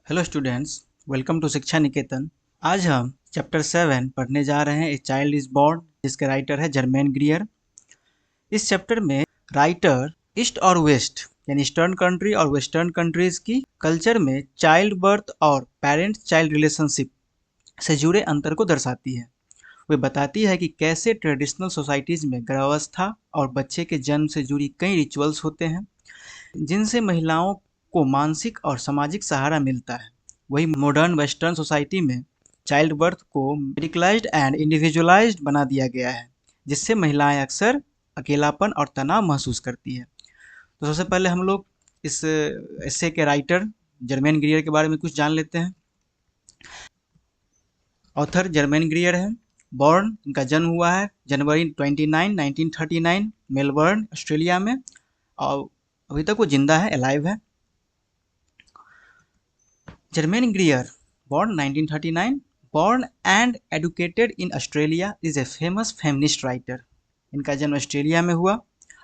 Hello students, welcome to शिक्षा निकेतन। आज हम चैप्टर 7 पढ़ने जा रहे हैं। ए चाइल्ड इज बॉर्न, जिसके राइटर है जर्मेन ग्रियर। इस चैप्टर में राइटर ईस्ट और वेस्ट यानी ईस्टर्न कंट्री और वेस्टर्न कंट्रीज की कल्चर में चाइल्ड बर्थ और पेरेंट चाइल्ड रिलेशनशिप से जुड़े अंतर को दर्शाती है। वे बताती है कि कैसे ट्रेडिशनल सोसाइटीज़ में गर्भावस्था और बच्चे के जन्म से जुड़ी कई रिचुअल्स होते हैं, जिनसे महिलाओं को मानसिक और सामाजिक सहारा मिलता है। वही मॉडर्न वेस्टर्न सोसाइटी में चाइल्ड बर्थ को मेडिकलाइज्ड एंड इंडिविजुअलाइज्ड बना दिया गया है, जिससे महिलाएं अक्सर अकेलापन और तनाव महसूस करती है। तो सबसे पहले हम लोग इस एस्से के राइटर जर्मेन ग्रियर के बारे में कुछ जान लेते हैं। ऑथर जर्मेन ग्रियर है। बॉर्न, इनका जन्म हुआ है जनवरी 29, 1939 मेलबर्न, ऑस्ट्रेलिया में, और अभी तक वो जिंदा है, अलाइव है। Germaine Greer, born 1939, born and educated in Australia, is a famous feminist writer. इनका जन्म ऑस्ट्रेलिया में हुआ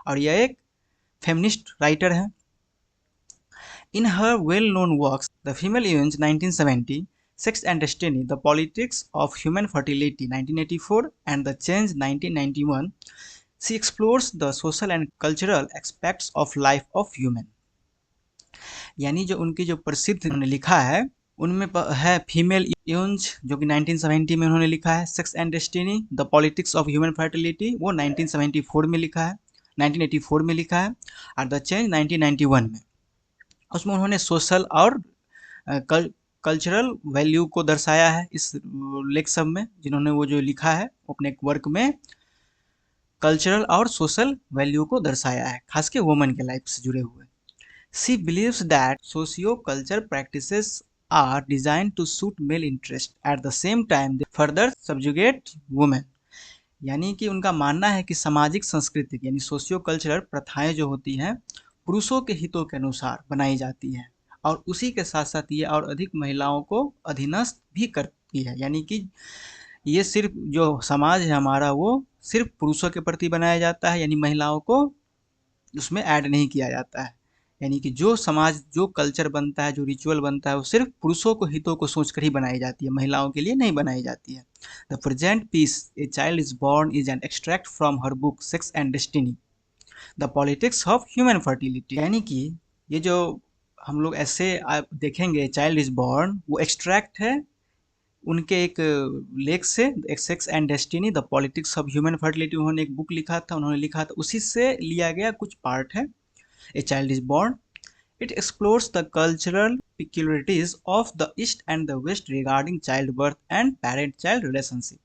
और यह एक फेमिनिस्ट राइटर है। In her well-known works, The Female Eunuch 1970, Sex and Destiny, The Politics of Human Fertility 1984, and The Change 1991, she explores the social and cultural aspects of life of human. यानी जो उनकी जो प्रसिद्ध उन्होंने लिखा है उनमें है फीमेल यून्स, जो कि 1970 में उन्होंने लिखा है। Sex and destiny, the politics of human fertility, वो 1974 में लिखा है, 1984 में लिखा है। और द चेंज 1991 में, उसमें उन्होंने सोशल और कल्चरल वैल्यू को दर्शाया है। इस लेख सब में जिन्होंने वो जो लिखा है अपने वर्क में कल्चरल और सोशल वैल्यू को दर्शाया है, खास के वुमेन के लाइफ से जुड़े हुए। She believes that socio-cultural practices are designed to suit male interest. At the same time, they further subjugate women. यानी कि उनका मानना है कि सामाजिक सांस्कृतिक यानी सोशियो कल्चरल प्रथाएं जो होती हैं पुरुषों के हितों के अनुसार बनाई जाती हैं, और उसी के साथ साथ ये और अधिक महिलाओं को अधीनस्थ भी करती है। यानी कि ये सिर्फ जो समाज है हमारा वो सिर्फ पुरुषों के प्रति बनाया जाता है, यानी महिलाओं को उसमें ऐड नहीं किया जाता है। यानी कि जो समाज, जो कल्चर बनता है, जो रिचुअल बनता है, वो सिर्फ पुरुषों को हितों को सोचकर ही बनाई जाती है, महिलाओं के लिए नहीं बनाई जाती है। The present piece a child is born is an extract from her book sex and destiny, the politics of human fertility. यानी कि ये जो हम लोग ऐसे देखेंगे चाइल्ड इज बॉर्न, वो एक्सट्रैक्ट है उनके एक लेख से, एक sex and destiny, the politics of human fertility, उन्होंने एक बुक लिखा था, उन्होंने लिखा था, उसी से लिया गया कुछ पार्ट है। A child is born. It explores the cultural peculiarities of the East and the West regarding childbirth and parent-child relationship.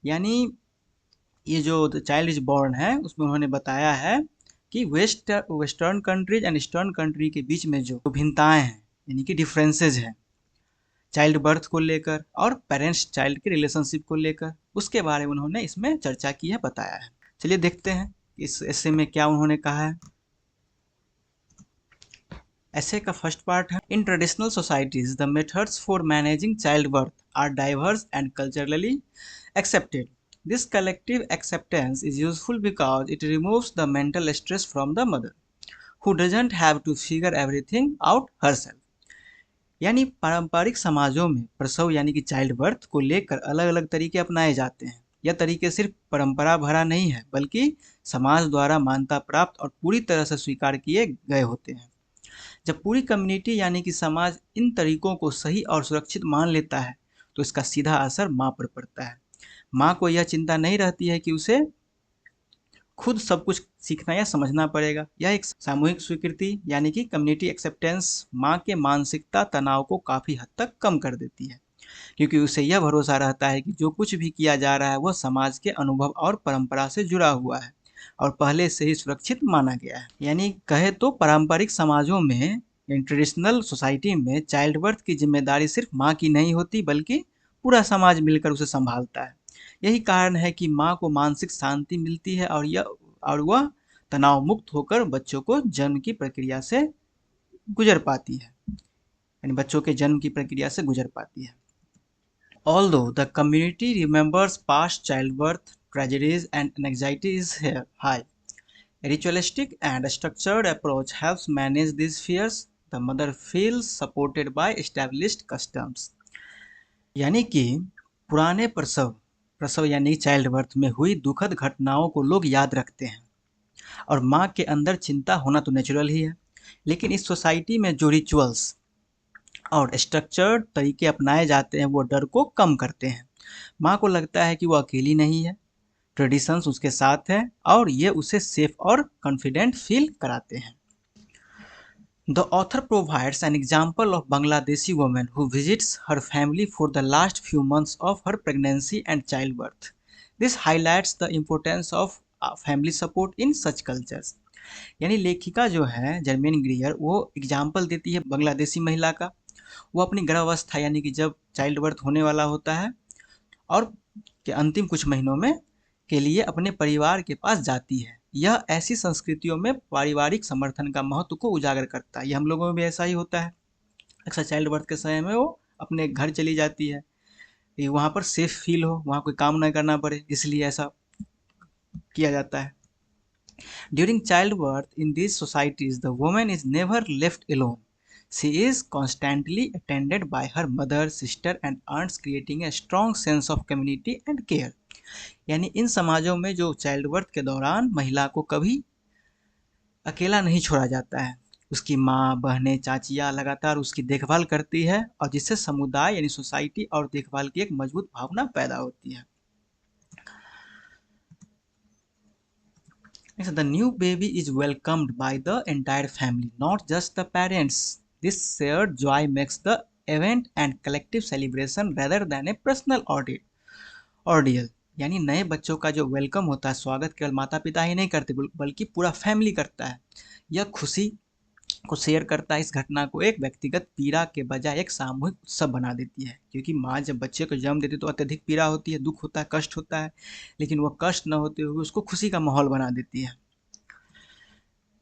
यानी ये जो द चाइल्ड इज बॉर्न है उसमें उन्होंने बताया है कि western countries and eastern country के बीच में जो भिन्नताएं हैं यानी कि डिफरेंसेज हैं चाइल्ड बर्थ को लेकर और पेरेंट्स चाइल्ड के रिलेशनशिप को लेकर, उसके बारे में उन्होंने इसमें चर्चा की है, बताया है। चलिए देखते हैं इस ऐसे में क्या उन्होंने कहा है। ऐसे का फर्स्ट पार्ट है, in traditional societies the methods for managing child birth are diverse and culturally accepted. This collective acceptance is useful because it removes the mental stress from the mother who doesn't have to figure everything out herself. यानी पारंपरिक समाजों में प्रसव यानी कि child birth को लेकर अलग अलग तरीके अपनाए जाते हैं। यह तरीके सिर्फ परंपरा भरा नहीं है, बल्कि समाज द्वारा मान्यता प्राप्त और पूरी तरह से स्वीकार किए गए होते हैं। जब पूरी कम्युनिटी यानी कि समाज इन तरीकों को सही और सुरक्षित मान लेता है तो इसका सीधा असर माँ पर पड़ता है। माँ को यह चिंता नहीं रहती है कि उसे खुद सब कुछ सीखना या समझना पड़ेगा। यह एक सामूहिक स्वीकृति यानी कि कम्युनिटी एक्सेप्टेंस माँ के मानसिकता तनाव को काफ़ी हद तक कम कर देती है, क्योंकि उसे यह भरोसा रहता है कि जो कुछ भी किया जा रहा है वह समाज के अनुभव और परंपरा से जुड़ा हुआ है और पहले से ही सुरक्षित माना गया है। यानी कहे तो पारंपरिक समाजों में, ट्रेडिशनल सोसाइटी में चाइल्ड बर्थ की जिम्मेदारी सिर्फ माँ की नहीं होती, बल्कि पूरा समाज मिलकर उसे संभालता है। यही कारण है कि माँ को मानसिक शांति मिलती है और वह तनाव मुक्त होकर बच्चों को जन्म की प्रक्रिया से गुजर पाती है, यानी बच्चों के जन्म की प्रक्रिया से गुजर पाती है। Although the community remembers past childbirth tragedies and anxiety is high, a ritualistic and structured approach helps manage these fears. The mother feels supported by established customs. यानी कि पुराने प्रसव यानी चाइल्ड बर्थ में हुई दुखद घटनाओं को लोग याद रखते हैं और माँ के अंदर चिंता होना तो नेचुरल ही है, लेकिन इस सोसाइटी में जो रिचुअल्स और स्ट्रक्चर्ड तरीके अपनाए जाते हैं वो डर को कम करते हैं। माँ को लगता है कि वो अकेली नहीं है, ट्रेडिशंस उसके साथ है और ये उसे सेफ और कॉन्फिडेंट फील कराते हैं। The author provides an example of Bangladeshi woman who visits her family for the last few months of her pregnancy and childbirth. This highlights the importance of family support in such cultures. यानी लेखिका जो है Germain ग्रियर वो example देती है बांग्लादेशी महिला का। वो अपनी गर्भावस्था यानी कि जब चाइल्ड बर्थ होने वाला होता है और के अंतिम कुछ महीनों में के लिए अपने परिवार के पास जाती है। यह ऐसी संस्कृतियों में पारिवारिक समर्थन का महत्व को उजागर करता है। ये हम लोगों में भी ऐसा ही होता है। अक्सर चाइल्ड बर्थ के समय में वो अपने घर चली जाती है, ये वहाँ पर सेफ फील हो, वहाँ कोई काम ना करना पड़े, इसलिए ऐसा किया जाता है। During child birth in this societies the women is never left alone. She is constantly attended by her mother, sister and aunts, creating a strong sense of community and care. यानी इन समाजों में जो चाइल्ड बर्थ के दौरान महिला को कभी अकेला नहीं छोड़ा जाता है। उसकी माँ, बहनें, चाचियाँ लगातार उसकी देखभाल करती है और जिससे समुदाय यानी सोसाइटी और देखभाल की एक मजबूत भावना पैदा होती है। The new baby is welcomed by the entire family, not just the parents. This shared joy makes the event and collective celebration rather than a personal ordeal. यानी नए बच्चों का जो वेलकम होता है, स्वागत केवल माता पिता ही नहीं करते बल्कि पूरा फैमिली करता है। यह खुशी को शेयर करता है। इस घटना को एक व्यक्तिगत पीड़ा के बजाय एक सामूहिक उत्सव बना देती है, क्योंकि माँ जब बच्चे को जन्म देती है तो अत्यधिक पीड़ा होती है, दुख होता है, कष्ट होता है, लेकिन वह कष्ट न होते हुए उसको खुशी का माहौल बना देती है।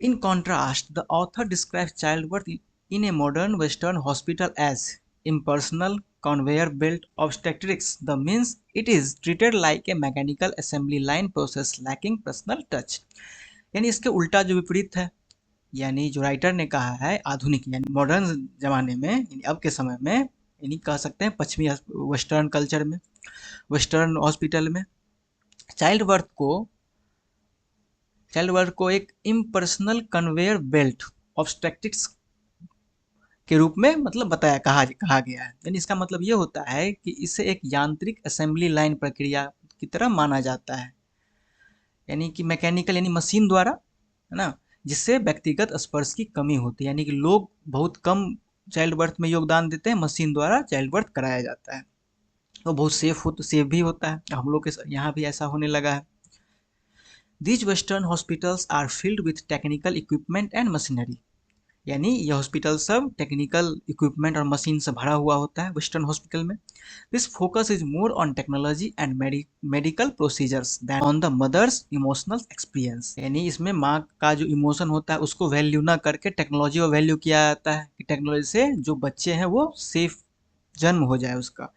In contrast, the author describes childbirth in a modern Western hospital as impersonal, conveyor-belt obstetrics. The means it is treated like a mechanical assembly line process lacking personal touch. यानी इसके उल्टा जो विपरीत है, यानी जो राइटर ने कहा है आधुनिक यानी मॉडर्न जमाने में यानी अब के समय में यानी कह सकते हैं पश्चिमी वेस्टर्न कल्चर में, वेस्टर्न हॉस्पिटल में चाइल्ड बर्थ को एक इम्पर्सनल कन्वेयर बेल्ट ऑब्स्ट्रक्टिक्स के रूप में मतलब कहा गया है। यानी इसका मतलब ये होता है कि इसे एक यांत्रिक असेंबली लाइन प्रक्रिया की तरह माना जाता है, यानी कि मैकेनिकल यानी मशीन द्वारा, है ना, जिससे व्यक्तिगत स्पर्श की कमी होती है। यानी कि लोग बहुत कम चाइल्ड बर्थ में योगदान देते हैं, मशीन द्वारा चाइल्ड बर्थ कराया जाता है। तो बहुत सेफ भी होता है। हम लोग के यहाँ भी ऐसा होने लगा है। These Western hospitals are filled with technical equipment and machinery. यानी ये हॉस्पिटल सब टेक्निकल इक्विपमेंट और मशीन से भरा हुआ होता है वेस्टर्न हॉस्पिटल में। This focus is more on technology and medical procedures than on the mother's emotional experience. यानी इसमें माँ का जो इमोशन होता है उसको वैल्यू ना करके टेक्नोलॉजी को वैल्यू किया जाता है कि टेक्नोलॉजी से जो बच्चे हैं वो सेफ जन्म हो जाए उसका।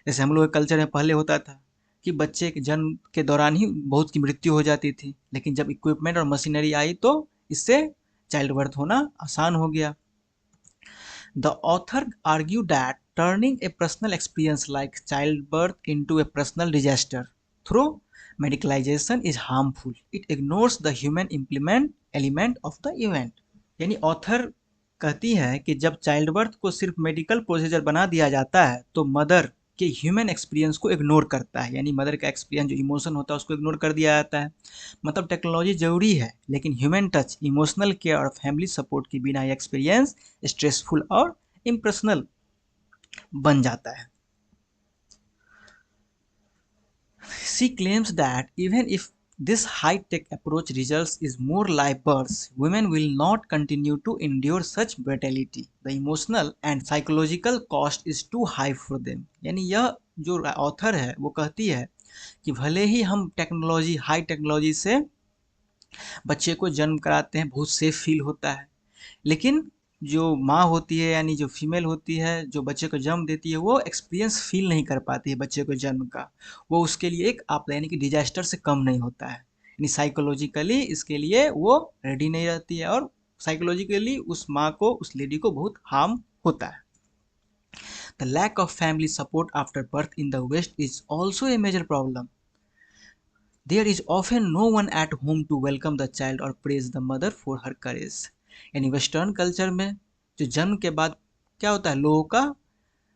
जैसे हम लोग के कल्चर में पहले होता था कि बच्चे के जन्म के दौरान ही बहुत की मृत्यु हो जाती थी, लेकिन जब इक्विपमेंट और मशीनरी आई तो इससे चाइल्ड बर्थ होना आसान हो गया। The author argue that turning a personal experience like child birth into a personal disaster through medicalization is harmful. It ignores the human implement element of the event. यानी author कहती है कि जब child birth को सिर्फ medical procedure बना दिया जाता है तो मदर के ह्यूमन एक्सपीरियंस को इग्नोर करता है। यानी मदर का एक्सपीरियंस जो इमोशन होता है उसको इग्नोर कर दिया जाता है। मतलब टेक्नोलॉजी जरूरी है, लेकिन ह्यूमन टच, इमोशनल केयर और फैमिली सपोर्ट के बिना एक्सपीरियंस स्ट्रेसफुल और इम्पर्सनल बन जाता है। She claims that even if this high-tech approach results in more live births, women will not continue to endure such brutality. The emotional and psychological cost is too high for them. यानी यह जो author है वो कहती है कि भले ही हम हाई टेक्नोलॉजी से बच्चे को जन्म कराते हैं, बहुत सेफ फील होता है, लेकिन जो माँ होती है यानी जो फीमेल होती है जो बच्चे को जन्म देती है वो एक्सपीरियंस फील नहीं कर पाती है बच्चे को जन्म का। वो उसके लिए एक आपदा यानी कि डिजास्टर से कम नहीं होता है। यानी साइकोलॉजिकली इसके लिए वो रेडी नहीं रहती है और साइकोलॉजिकली उस माँ को, उस लेडी को बहुत हार्म होता है। The lack of family support after birth in the west is also a major problem. There is often no one at home to welcome the child और praise the mother for her courage. यानी western culture में जो जन्म के बाद क्या होता है, लोगों का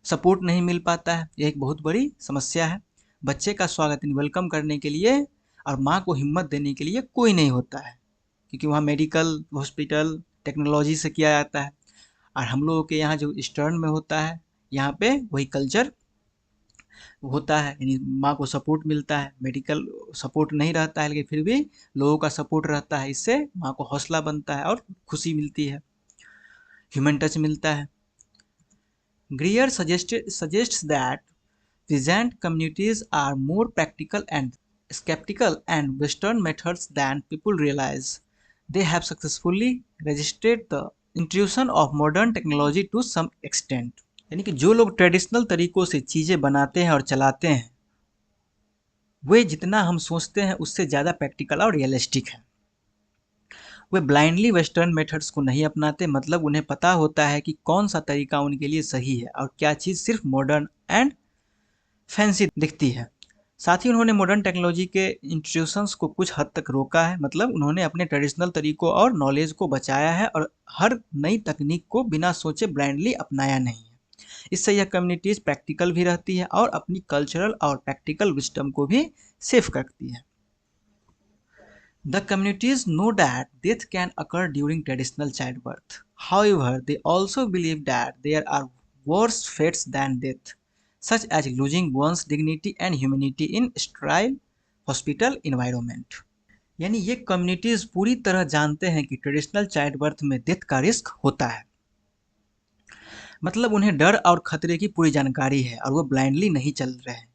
सपोर्ट नहीं मिल पाता है, यह एक बहुत बड़ी समस्या है। बच्चे का स्वागत वेलकम करने के लिए और माँ को हिम्मत देने के लिए कोई नहीं होता है, क्योंकि वहाँ मेडिकल हॉस्पिटल टेक्नोलॉजी से किया जाता है। और हम लोगों के यहाँ जो ईस्टर्न में होता है, यहाँ पे वही कल्चर होता है, यानी माँ को सपोर्ट मिलता है, मेडिकल सपोर्ट नहीं रहता है, लेकिन फिर भी लोगों का सपोर्ट रहता है। इससे माँ को हौसला बनता है और खुशी मिलती है, ह्यूमन टच मिलता है। Greer suggests that peasant communities are more practical and skeptical and Western methods than people realize. They have successfully resisted the intrusion of modern technology to some extent. यानी कि जो लोग ट्रेडिशनल तरीकों से चीज़ें बनाते हैं और चलाते हैं, वे जितना हम सोचते हैं उससे ज़्यादा प्रैक्टिकल और रियलिस्टिक है। वे ब्लाइंडली वेस्टर्न मेथड्स को नहीं अपनाते, मतलब उन्हें पता होता है कि कौन सा तरीका उनके लिए सही है और क्या चीज़ सिर्फ मॉडर्न एंड फैंसी दिखती है। साथ ही उन्होंने मॉडर्न टेक्नोलॉजी के इंट्रोड्यूशंस को कुछ हद तक रोका है, मतलब उन्होंने अपने ट्रेडिशनल तरीकों और नॉलेज को बचाया है और हर नई तकनीक को बिना सोचे ब्लाइंडली अपनाया नहीं है। इससे यह कम्युनिटीज़ प्रैक्टिकल भी रहती है और अपनी कल्चरल और प्रैक्टिकल विजडम को भी सेफ रखती है। The communities know that death can occur during traditional childbirth. However, they also believe that there are worse fates than death, such as losing one's dignity and humanity in sterile hospital environment. यानी ये communities पूरी तरह जानते हैं कि traditional child birth में death का risk होता है, मतलब उन्हें डर और खतरे की पूरी जानकारी है और वो ब्लाइंडली नहीं चल रहे हैं।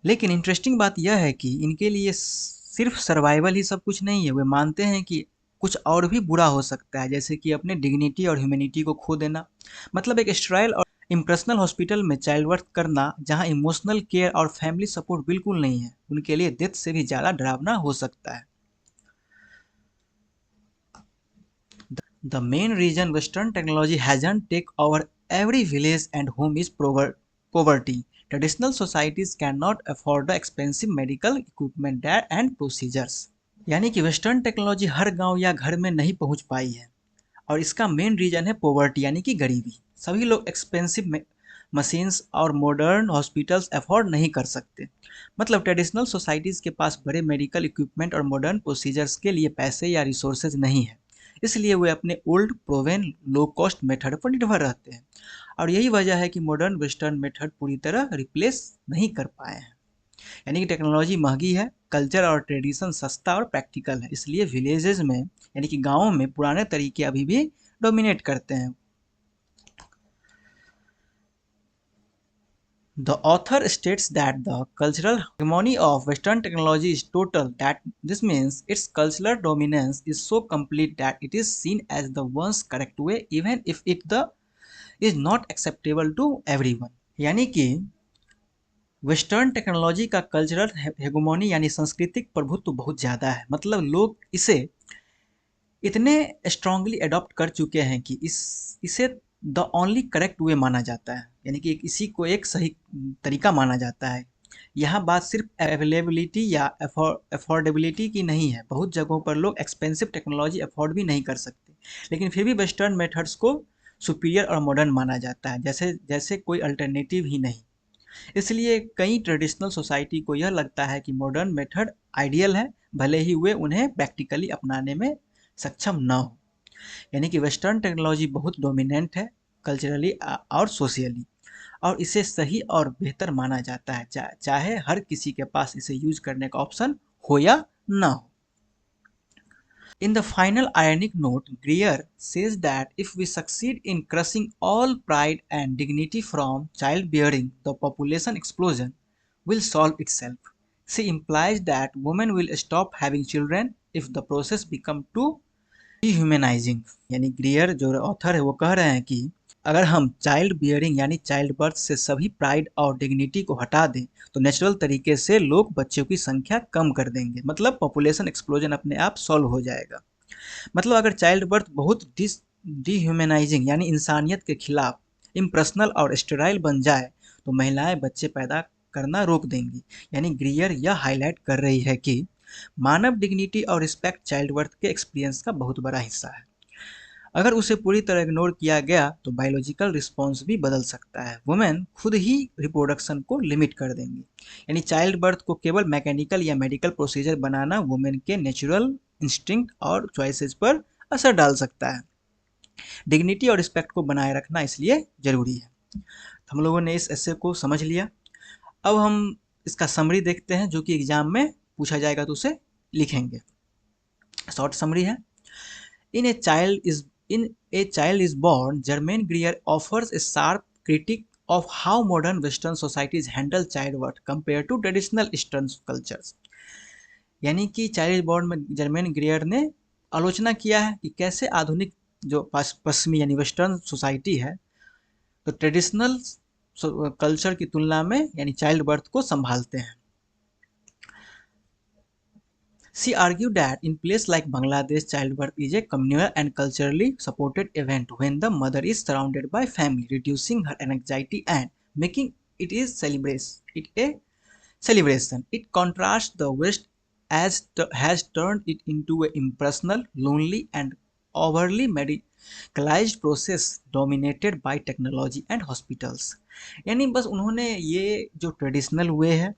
लेकिन इंटरेस्टिंग बात यह है कि इनके लिए सिर्फ सर्वाइवल ही सब कुछ नहीं है। वे मानते हैं कि कुछ और भी बुरा हो सकता है, जैसे कि अपने डिग्निटी और ह्यूमैनिटी को खो देना। मतलब एक स्ट्राइल और इम्पर्सनल हॉस्पिटल में चाइल्ड बर्थ करना, जहां इमोशनल केयर और फैमिली सपोर्ट बिल्कुल नहीं है, उनके लिए डेथ से भी ज़्यादा डरावना हो सकता है। The main reason Western technology hasn't take over every village and home is poverty. Traditional societies cannot afford the expensive medical equipment and procedures. यानी कि वेस्टर्न टेक्नोलॉजी हर गांव या घर में नहीं पहुंच पाई है और इसका मेन रीजन है पॉवर्टी, यानी कि गरीबी। सभी लोग एक्सपेंसिव मशीन्स और मॉडर्न हॉस्पिटल्स अफोर्ड नहीं कर सकते। मतलब ट्रेडिशनल सोसाइटीज़ के पास बड़े मेडिकल इक्विपमेंट और मॉडर्न प्रोसीजर्स के लिए पैसे या रिसोर्सेज नहीं है, इसलिए वे अपने old proven low cost method पर निर्भर रहते हैं। और यही वजह है कि मॉडर्न वेस्टर्न मेथड पूरी तरह रिप्लेस नहीं कर पाए हैं। यानी कि टेक्नोलॉजी महंगी है, कल्चर और ट्रेडिशन सस्ता और प्रैक्टिकल है, इसलिए विलेजेस में यानी कि गाँवों में पुराने तरीके अभी भी डोमिनेट करते हैं। The author states that the cultural hegemony of Western technology is total, that this means its cultural dominance is so complete that it is seen as the one's correct way, even if is not acceptable to everyone. यानी कि western technology का cultural हेगोमोनी यानी सांस्कृतिक प्रभुत्व बहुत ज़्यादा है, मतलब लोग इसे इतने स्ट्रांगली अडॉप्ट कर चुके हैं कि इसे द ओनली करेक्ट वे माना जाता है, यानी कि इसी को एक सही तरीका माना जाता है। यहाँ बात सिर्फ अवेलेबिलिटी या अफोर्डेबिलिटी की नहीं है। बहुत जगहों पर लोग एक्सपेंसिव टेक्नोलॉजी अफोर्ड भी नहीं कर सकते, लेकिन फिर भी वेस्टर्न मेथड्स को सुपीरियर और मॉडर्न माना जाता है, जैसे जैसे कोई अल्टरनेटिव ही नहीं। इसलिए कई ट्रेडिशनल सोसाइटी को यह लगता है कि मॉडर्न मेथड आइडियल है, भले ही वे उन्हें प्रैक्टिकली अपनाने में सक्षम न हो। यानी कि वेस्टर्न टेक्नोलॉजी बहुत डोमिनेंट है कल्चरली और सोशली, और इसे सही और बेहतर माना जाता है, चाहे हर किसी के पास इसे यूज करने का ऑप्शन हो या ना हो। In the final ironic note, Greer says that if we succeed in crushing all pride and dignity from childbearing, the population explosion will solve itself. She implies that women will stop having children if the process becomes too डिह्यूमनाइजिंग। यानी ग्रियर जो author है वो कह रहे हैं कि अगर हम चाइल्ड बियरिंग यानी चाइल्ड बर्थ से सभी प्राइड और डिग्निटी को हटा दें तो नेचुरल तरीके से लोग बच्चों की संख्या कम कर देंगे, मतलब पॉपुलेशन एक्सप्लोजन अपने आप सॉल्व हो जाएगा। मतलब अगर चाइल्ड बर्थ बहुत डिह्यूमनाइजिंग यानी इंसानियत के खिलाफ इम्पर्सनल और स्टेराइल बन जाए तो महिलाएं बच्चे पैदा करना रोक देंगी। यानी ग्रियर यह हाईलाइट कर रही है कि मानव डिग्निटी और रिस्पेक्ट चाइल्ड बर्थ के एक्सपीरियंस का बहुत बड़ा हिस्सा है। अगर उसे पूरी तरह इग्नोर किया गया तो बायोलॉजिकल रिस्पॉन्स भी बदल सकता है। वुमेन खुद ही रिप्रोडक्शन को लिमिट कर देंगी। यानी चाइल्ड बर्थ को केवल मैकेनिकल या मेडिकल प्रोसीजर बनाना वुमेन के नेचुरल इंस्टिंक्ट और चॉइसेस पर असर डाल सकता है। डिग्निटी और रिस्पेक्ट को बनाए रखना इसलिए ज़रूरी है। हम लोगों ने इस एस्से को समझ लिया। अब हम इसका समरी देखते हैं जो कि एग्जाम में पूछा जाएगा तो उसे लिखेंगे। शॉर्ट समरी है, in a child is born Germaine Greer offers a sharp critique of how modern Western societies handle childbirth compared to traditional Eastern cultures। यानी कि चाइल्ड बॉर्न में जर्मेन ग्रियर ने आलोचना किया है कि कैसे आधुनिक जो पश्चिमी यानी वेस्टर्न सोसाइटी है तो ट्रेडिशनल कल्चर की तुलना में यानी चाइल्ड बर्थ को संभालते हैं। She argued that in place like Bangladesh, childbirth is a communal and culturally supported event when the mother is surrounded by family, reducing her anxiety and making it is a celebration. It contrasts the West has turned it into an impersonal, lonely, and overly medicalized process dominated by technology and hospitals। यानी बस उन्होंने ये जो traditional way है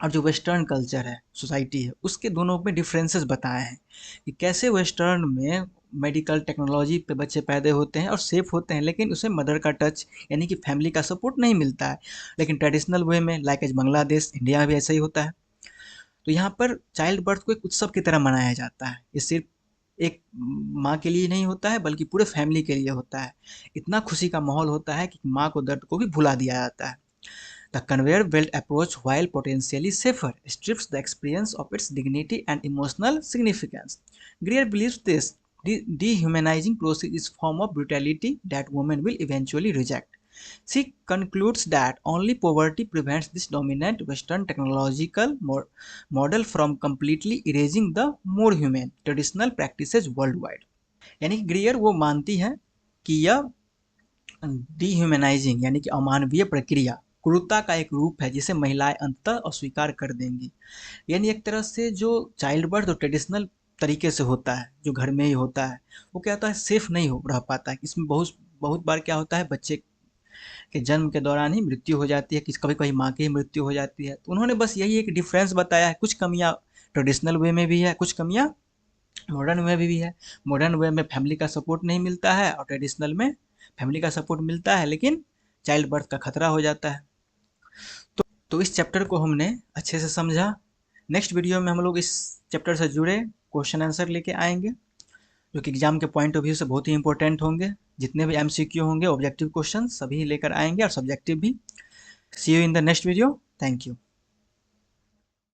और जो western culture है society है उसके दोनों में डिफरेंसेस बताए हैं कि कैसे वेस्टर्न में मेडिकल टेक्नोलॉजी पे बच्चे पैदा होते हैं और सेफ होते हैं, लेकिन उसे मदर का टच यानी कि फैमिली का सपोर्ट नहीं मिलता है। लेकिन ट्रेडिशनल वे में लाइक एज बांग्लादेश, इंडिया में भी ऐसा ही होता है। तो यहाँ पर चाइल्ड बर्थ को एक उत्सव की तरह मनाया जाता है। ये सिर्फ एक माँ के लिए नहीं होता है बल्कि पूरे फैमिली के लिए होता है। इतना खुशी का माहौल होता है कि माँ को दर्द को भी भुला दिया जाता है। The conveyor belt approach, while potentially safer, strips the experience of its dignity and emotional significance। Greer believes this dehumanizing process is a form of brutality that women will eventually reject। She concludes that only poverty prevents this dominant Western technological model from completely erasing the more humane traditional practices worldwide। यानी कि ग्रियर वो मानती है कि यह डिह्यूमनाइजिंग यानी कि अमानवीय प्रक्रिया क्रूरता का एक रूप है जिसे महिलाएं अंततः अस्वीकार कर देंगी। यानी एक तरह से जो चाइल्ड बर्थ जो ट्रेडिशनल तरीके से होता है, जो घर में ही होता है, वो क्या होता है सेफ नहीं हो रह पाता है। इसमें बहुत बहुत बार क्या होता है बच्चे के जन्म के दौरान ही मृत्यु हो जाती है, किसी कभी कभी माँ की ही मृत्यु हो जाती है। तो उन्होंने बस यही एक डिफरेंस बताया है। कुछ कमियाँ ट्रेडिशनल वे में भी है, कुछ कमियाँ मॉडर्न वे में भी है। मॉडर्न वे में फैमिली का सपोर्ट नहीं मिलता है और ट्रेडिशनल में फैमिली का सपोर्ट मिलता है लेकिन चाइल्ड बर्थ का खतरा हो जाता है। तो इस चैप्टर को हमने अच्छे से समझा। नेक्स्ट वीडियो में हम लोग इस चैप्टर से जुड़े क्वेश्चन आंसर लेके आएंगे जो कि एग्जाम के पॉइंट ऑफ व्यू से बहुत ही इंपॉर्टेंट होंगे। जितने भी एमसीक्यू होंगे ऑब्जेक्टिव क्वेश्चन सभी लेकर आएंगे और सब्जेक्टिव भी। See you in the next video. Thank you.